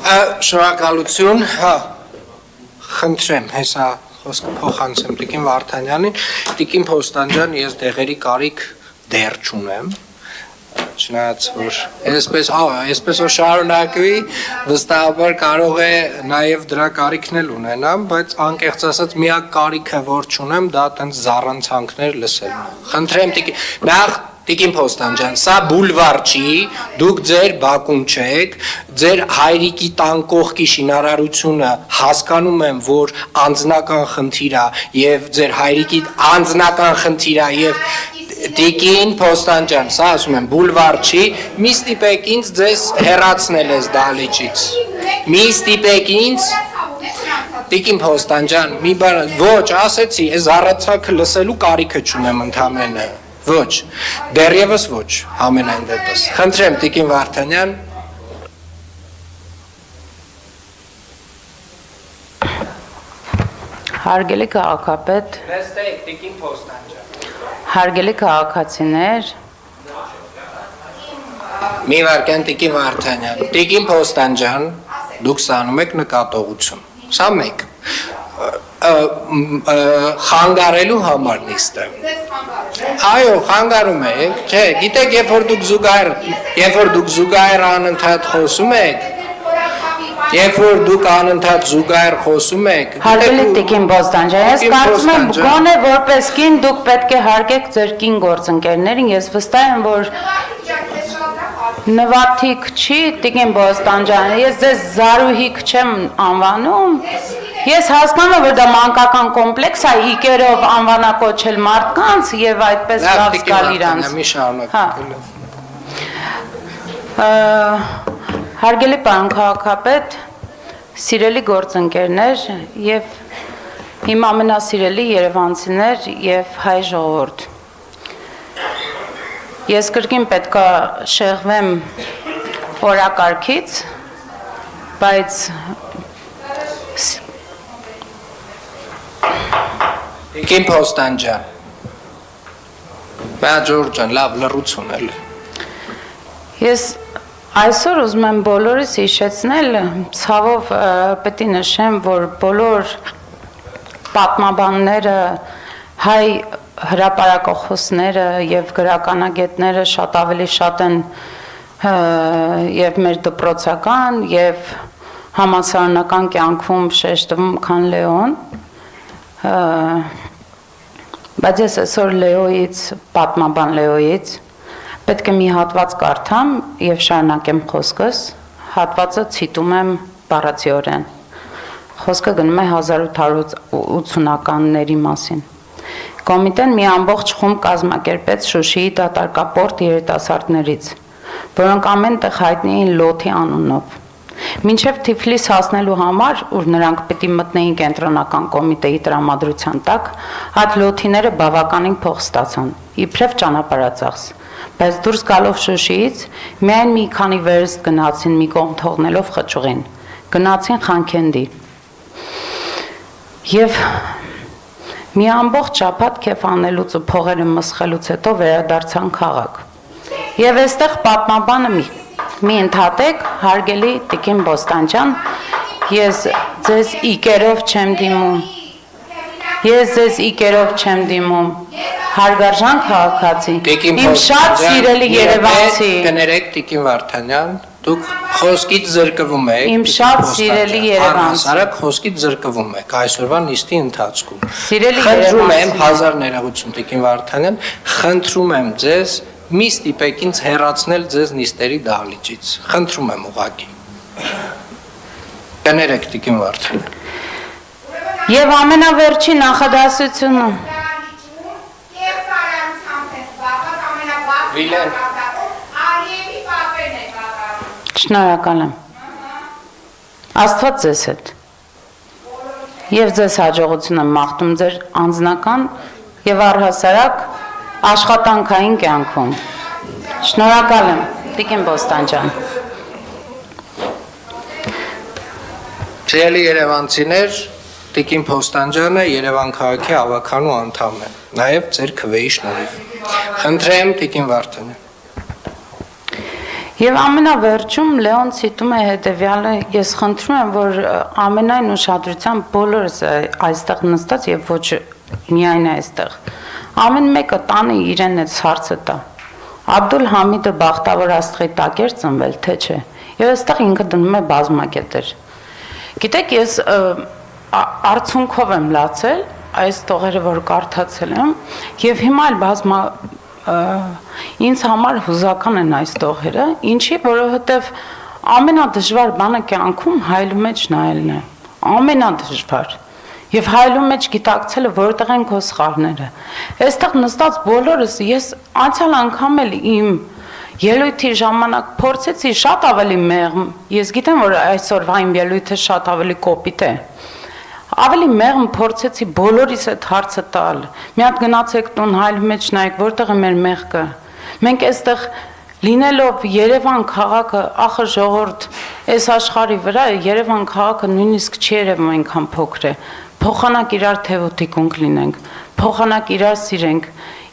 Շնորհակալություն, հա, խնդրեմ, հեսա խոսքը փոխանցեմ Տիկին Վարդանյանին, Տիկին Փոստանջան, ես դեղերի կարիք դեռ չունեմ, չնայած որ այսպես որ շարունակվի, վստահաբար կարող է նաև դրա կարիքն էլ ունենամ, բայց անկեղծ ասած միակ կարիքը որ չունեմ, դա տենց զառանցանքներ լսելն է։ Խնդրեմ Տիկին Փոստանջան, սա բուլվար չի, դուք ձեր բակում չեք, ձեր հայրիկի տան կողքի շինարարությունը հասկանում եմ, որ անձնական խնդիր է եւ ձեր հայրիկի անձնական խնդիր է եւ Տիկին Փոստանջան, սա ասում եմ, բուլվար չի, մի ստիպեք ինձ ձեզ հեռացնել ես դահլիճից։ Մի ստիպեք ինձ Տիկին Փոստանջան, մի բան, ոչ, ասեցի, այս առացակը լսելու կարիքը չունեմ ընդամենը։ Ոչ, դեռևս ոչ, ամենայն դեպս։ Խնդրեմ, Տիկին Վարդանյան։ Հարգելի քաղաքապետ, Նստեք, Տիկին Փոստանջան։ հարգելի քաղաքացիներ, Մի վարքյան Տիկին Վարդանյան, Տիկին Փոստանջան, դուք ստանում եք նկատողություն։ Սա մեկ։ Խանգարելու համար նիստը։ Այո, խանգարում եք, չէ, գիտեք, երբ որ դուք զուգահեռ անընդհատ խոսում եք, երբ որ դուք անընդհատ զուգահեռ խոսում եք, հարգելի Տիկին Փոստանջան, ես կարծում եմ գոնե որպես կին դուք պետք է հարգեք ձեր կին գործընկերներին, ես վստահ եմ, որ նվաթիկ չի Տիկին Փոստանջան, ես ձեզ Զարուհիկ չեմ անվանում, ես հասկանում եմ, որ դա մանկական կոմպլեքս է, իկերով անվանակոչել մարդկանց եւ այդպես լավ զգալ իրանց։ Մի շարունակել։ Հարգելի պարոն քաղաքապետ, սիրելի գործընկերներ եւ իմ ամենասիրելի երևանցիներ եւ հայ ժողովուրդ։ Ես կրկին պետքա շեղվեմ օրակարգից, բայց Տիկին Փոստանջան։ Բա Ջորջան, լավ լռություն էլ։ Ես այսօր ուզում եմ բոլորիս հիշեցնել, ցավով պետք է նշեմ, որ բոլոր պատմաբանները, հայ հրապարակախոսները եւ գրականագետները շատ ավելի շատ են եւ մեր դպրոցական եւ համալսարանական կյանքում շեշտվում, քան Լեոն, բայց ես այսօր Լեոյից, պատմաբան Լեոյից պետք է մի հատված կարդամ եւ շարունակեմ խոսքս, հատվածը ցիտում եմ բառացիորեն։ Խոսքը գնում է 1880-ականների մասին։ Կոմիտեն մի ամբողջ խումբ կազմակերպեց Շուշիի դատարկապորտ երիտասարդներից, որոնք ամեն տեղ հայտնի էին Լոթի անունով։ Մինչև Թիֆլիս հասնելու համար, ուր նրանք պետք է մտնեին կենտրոնական կոմիտեի տրամադրության տակ, այդ լոթիները բավականին փող ստացան, իբրև ճանապարհածախս, բայց դուրս գալով Շուշիից, միայն մի քանի վերստ գնացին մի կողմ թողնելով խճուղին, գնացին Խանքենդի։ Եվ մի ամբողջ շաբաթ քեֆ անելուց ու փողերը մսխելուց հետո վերադարձան քաղաք։ Եվ այստեղ պատմաբանը մի ընդհատեք, հարգելի Տիկին Փոստանջան, ես ձեզ իկերով չեմ դիմում, հարգարժան քաղաքացի, իմ շատ սիրելի երևանցի։ Կներեք Տիկին Վարդանյան, դուք խոսքից զրկվում եք։ Իմ շատ սիրելի երևանցի։ Առհասարակ խոսքից զրկվում եք այսօրվա նիստի ընթացքում։ Սիրելի Խնդրում եմ, հազար ներողություն Տիկին Վարդանյան, խնդրում եմ ձեզ մի ստիպեք ինձ հեռացնել ձեզ նիստերի դահլիճից։ Խնդրում եմ ուղղակի։ Կներեք Տիկին Վարդանյան։ Եվ ամենավերջի նախադասությունը։ Վիլեն։ Շնորհակալ եմ։ Աստված ձեզ հետ։ Եվ ձեզ հաջողություն եմ մաղթում ձեր անձնական եւ առհասարակ աշխատանքային կյանքում։ Շնորհակալ եմ, Տիկին Փոստանջան։ Սիրելի երևանցիներ, Տիկին Փոստանջանը Երևան քաղաքի ավականու անդամ է, նաև ձեր քվեի շնորհիվ։ Խնդրեմ Տիկին Վարդանյան։ Եվ ամենավերջում Լեոն ցիտում է հետևյալը, ես խնդրում եմ, որ ամենայն ուշադրությամբ բոլորս այստեղ նստած եւ ոչ միայն այստեղ, ամեն մեկը տանը իրեն այդ հարցը տա։ Աբդուլ Համիդը բախտավոր աստղի տակ էր ծնվել, թե չէ։ Եվ այստեղ ինքը դնում է բազմակետեր։ Գիտեք, ես արցունքով եմ լացել այս տողերը, որ կարդացել եմ, եւ հիմա էլ ինձ համար հուզական են այս տողերը, ինչի, որովհետեւ ամենադժվար բանը կյանքում հայելու մեջ նայելն է, ամենադժվար։ Եվ հայելու մեջ գիտակցելը որտեղ են քո սխալները։ Այստեղ նստած բոլորս ես անցյալ անգամ էլ իմ ելույթի ժամանակ փորձեցի շատ ավելի մեղմ, ես գիտեմ, որ այսօրվա իմ ելույթը շատ ավելի կոպիտ է, ավելի մեղմ փորձեցի բոլորիս այդ հարցը տալ, մի հատ գնացեք տուն հայելու մեջ նայեք, որտեղ է մեր մեղքը, մենք այստեղ լինելով Երևան քաղաքը, ախր ժողովուրդ, այս աշխարհի վրա Երևան քաղաքը նույնիսկ չի երևում այնքան փոքր է, փոխանակ իրար թևոթիկունք լինենք, փոխանակ իրար սիրենք,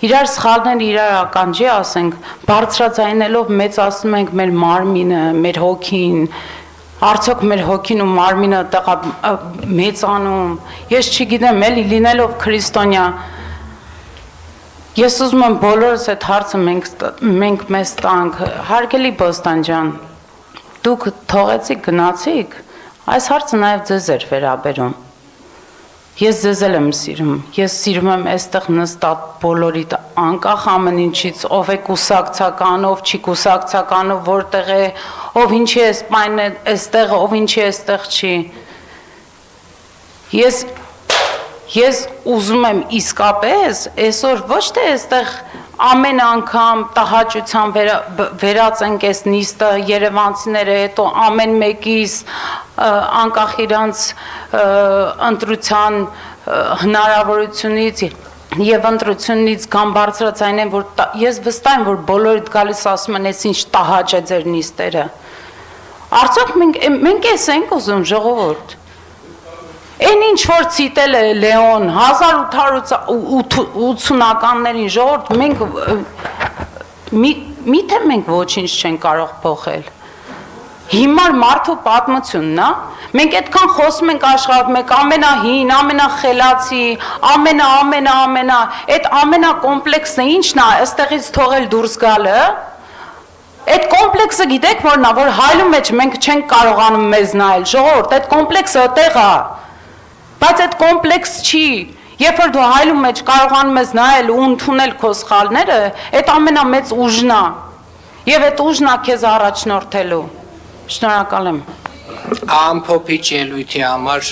իրար սխալներ իրար ականջի ասենք, բարձրաձայնելով մեծացնում ենք մեր մարմինը, մեր հոգին, արդյոք մեր հոգին ու մարմինը տեղա մեծանում, ես չգիտեմ, էլի լինելով քրիստոնյա, ես ուզում եմ բոլորս այդ հարցը մենք մեզ տանք, հարգելի Բոստան ջան, դուք թողեցիք, գնացիք, այս հարցը նաև ձեզ էր վերաբերում, ես ձեզ եմ սիրում, ես սիրում եմ այստեղ նստած բոլորիդ, անկախ ամեն ինչից, ով է կուսակցական, ով չի կուսակցական, ով որտեղ է, ով ինչի է սպայն այստեղ, ով ինչի այստեղ չի։ Ես ուզում եմ իսկապես այսօր ոչ թե այստեղ ամեն անգամ տհաճության վերածենք այս նիստը երևանցիները, հետո ամեն մեկիս անկախ իրանց ընտրության հնարավորությունից եւ ընտրությունից կամ բարձրացնեն, որ ես վստահ եմ, որ բոլորիդ գալիս ասում են, այս ինչ տհաճ է ձեր նիստերը։ Արդյոք մենք էս ենք ուզում ժողովուրդ։ Այն ինչ որ ցիտել է Լեոն 1880-ականներին ժողովուրդ միթե մենք ոչինչ չենք կարող փոխել։ Հիմար մարդու պատմությունն է, մենք այդքան խոսում ենք աշխարհում, մենք ամենահին, ամենախելացի, այդ ամենակոմպլեքսը ինչն է, այստեղից թողել դուրս գալը։ Այդ կոմպլեքսը գիտեք որն է, որ հայլու մեջ մենք չենք կարողանում մեզ նայել, ժողովուրդ, այդ կոմպլեքսը այդտեղ է։ Բայց այդ կոմպլեքս չի, երբ որ դու հայլու մեջ կարողանում ես նայել ու ընդունել քո սխալները, այդ ամենամեծ ուժն է, եւ այդ ուժն է քեզ առաջնորդելու։ Շնորհակալ եմ։ Ամփոփիչ ելույթի համար